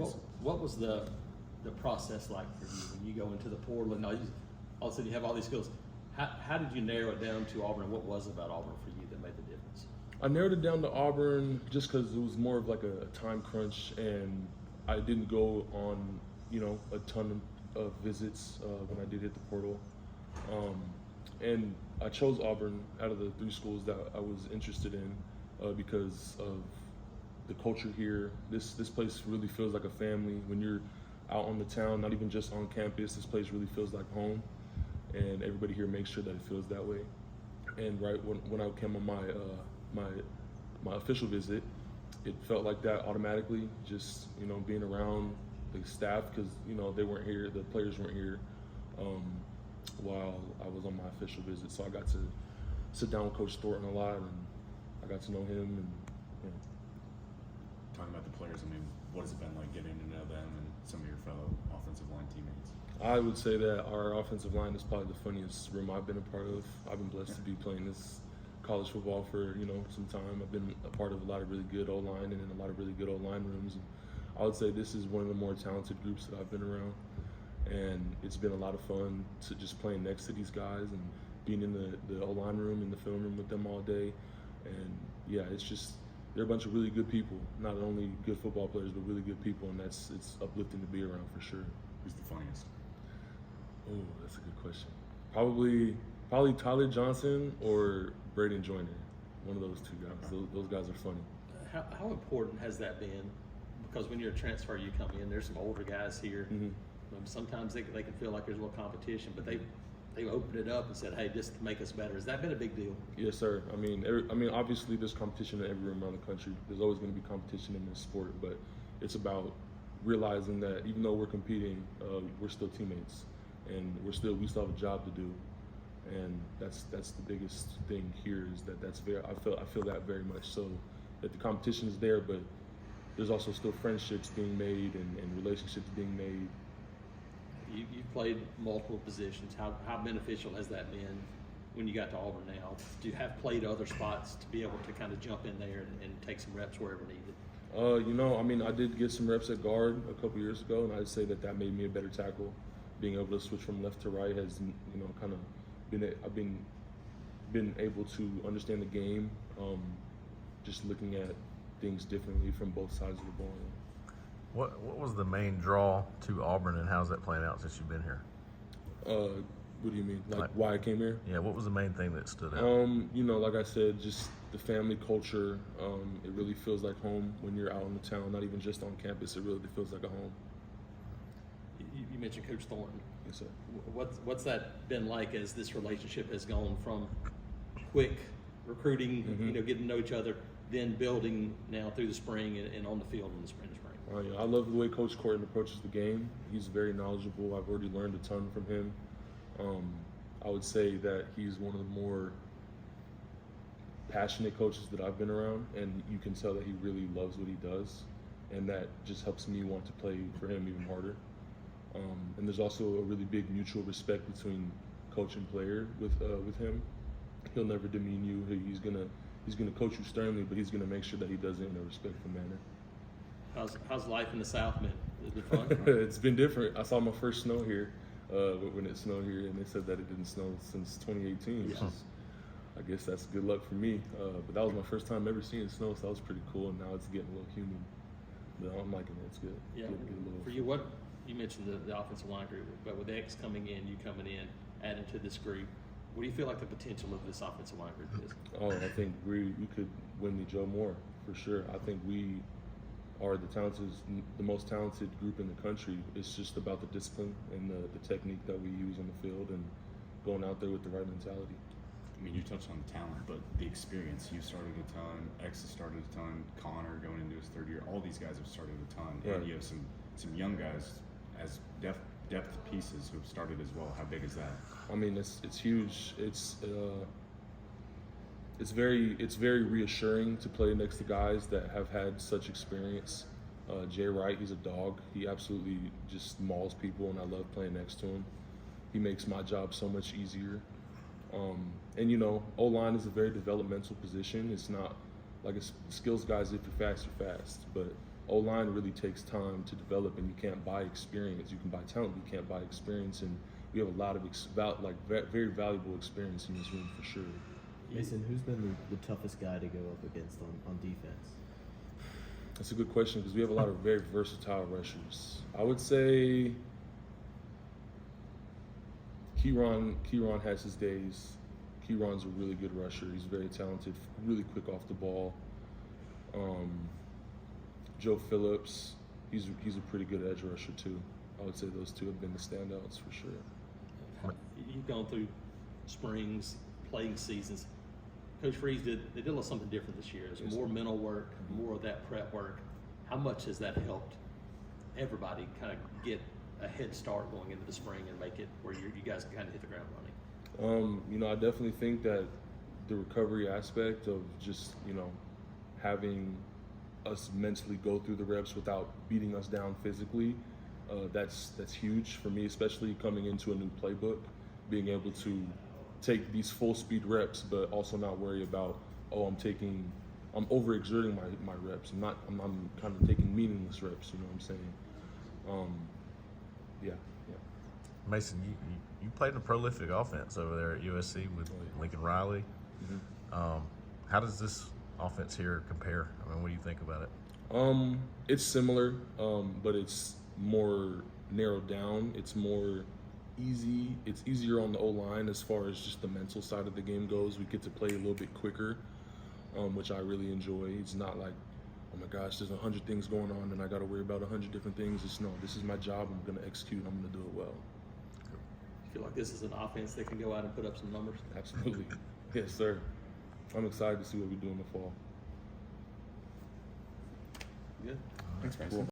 What was the process like for you when you go into the portal and all of a sudden you have all these skills? How did you narrow it down to Auburn? What was it about Auburn for you that made the difference? I narrowed it down to Auburn just because it was more of like a time crunch, and I didn't go on, a ton of visits when I did hit the portal. And I chose Auburn out of the 3 schools that I was interested in because of the culture here. This place really feels like a family. When you're out on the town, not even just on campus, this place really feels like home, and everybody here makes sure that it feels that way. And right when I came on my official visit, it felt like that automatically, just being around the staff, because they weren't here, the players weren't here while I was on my official visit. So I got to sit down with Coach Thornton a lot, and I got to know him. And talking about the players, what has it been like getting to know them and some of your fellow offensive line teammates? I would say that our offensive line is probably the funniest room I've been a part of. I've been blessed to be playing this college football for some time. I've been a part of a lot of really good O-line and in a lot of really good O-line rooms. And I would say this is one of the more talented groups that I've been around, and it's been a lot of fun to just playing next to these guys and being in the O-line room and the film room with them all day. And yeah, they're a bunch of really good people. Not only good football players, but really good people, and it's uplifting to be around for sure. Who's the funniest? Oh, that's a good question. Probably Tyler Johnson or Braden Joyner. One of those 2 guys. Those guys are funny. How important has that been? Because when you're a transfer, you come in, there's some older guys here. Mm-hmm. Sometimes they can feel like there's a little competition, but they opened it up and said, hey, just to make us better. Has that been a big deal? Yes, sir. Obviously there's competition in every room around the country. There's always going to be competition in this sport, but it's about realizing that even though we're competing, we're still teammates, and we still have a job to do. And that's the biggest thing here, is I feel that very much so, that the competition is there, but there's also still friendships being made and relationships being made. You've played multiple positions. How beneficial has that been when you got to Auburn now? Do you have played other spots to be able to kind of jump in there and take some reps wherever needed? I did get some reps at guard a couple years ago, and I'd say that made me a better tackle. Being able to switch from left to right has, kind of I've been able to understand the game, just looking at things differently from both sides of the ball. What was the main draw to Auburn, and how's that playing out since you've been here? What do you mean? Like why I came here? Yeah, what was the main thing that stood out? Like I said, just the family culture. It really feels like home when you're out in the town, not even just on campus. It really feels like a home. You mentioned Coach Thornton. Yes, sir. What's that been like as this relationship has gone from quick recruiting, Mm-hmm. getting to know each other, then building now through the spring and on the field in the spring? I love the way Coach Thornton approaches the game. He's very knowledgeable. I've already learned a ton from him. I would say that he's one of the more passionate coaches that I've been around, and you can tell that he really loves what he does, and that just helps me want to play for him even harder. And there's also a really big mutual respect between coach and player with him. He'll never demean you. He's gonna coach you sternly, but he's gonna make sure that he does it in a respectful manner. How's life in the South been? Is it fun? It's been different. I saw my first snow here when it snowed here, and they said that it didn't snow since 2018. Which is, I guess that's good luck for me. But that was my first time ever seeing snow, so that was pretty cool. And now it's getting a little humid. But I'm liking it. It's good. Yeah. For you, you mentioned the offensive line group, but with X coming in, you coming in, adding to this group, what do you feel like the potential of this offensive line group is? Oh, I think we could win the Joe Moore for sure. I think we are the most talented group in the country. It's just about the discipline and the technique that we use on the field and going out there with the right mentality. You touched on the talent, but the experience. You started a ton, X has started a ton, Connor going into his 3rd year. All these guys have started a ton. Right. And you have some young guys as depth pieces who have started as well. How big is that? It's huge. It's very reassuring to play next to guys that have had such experience. Jay Wright, he's a dog. He absolutely just mauls people, and I love playing next to him. He makes my job so much easier. O-line is a very developmental position. It's not like a skills guys. If you're fast, you're fast. But O-line really takes time to develop, and you can't buy experience. You can buy talent, but you can't buy experience. And we have a lot of very valuable experience in this room for sure. Mason, who's been the toughest guy to go up against on defense? That's a good question because we have a lot of very versatile rushers. I would say Keyron has his days. Keyron's a really good rusher. He's very talented, really quick off the ball. Joe Phillips, he's a pretty good edge rusher too. I would say those two have been the standouts for sure. You've gone through springs, playing seasons. Coach Freeze did a little something different this year. It's Yes, more sir. mental work, more of that prep work. How much has that helped everybody kind of get a head start going into the spring and make it where you guys can kind of hit the ground running? I definitely think that the recovery aspect of just, having us mentally go through the reps without beating us down physically, that's huge for me, especially coming into a new playbook, being able to take these full speed reps, but also not worry about, I'm overexerting my reps. I'm kind of taking meaningless reps, you know what I'm saying? Yeah. Mason, you played a prolific offense over there at USC with Lincoln Riley. Mm-hmm. How does this offense here compare? I mean, what do you think about it? It's similar, but it's more narrowed down. It's more easy. It's easier on the O-line as far as just the mental side of the game goes. We get to play a little bit quicker, which I really enjoy. It's not like, oh my gosh, there's 100 things going on and I got to worry about 100 different things. It's no, this is my job. I'm going to execute. I'm going to do it well. You feel like this is an offense that can go out and put up some numbers? Absolutely. Yes, sir. I'm excited to see what we do in the fall. Good. Thanks, Mason.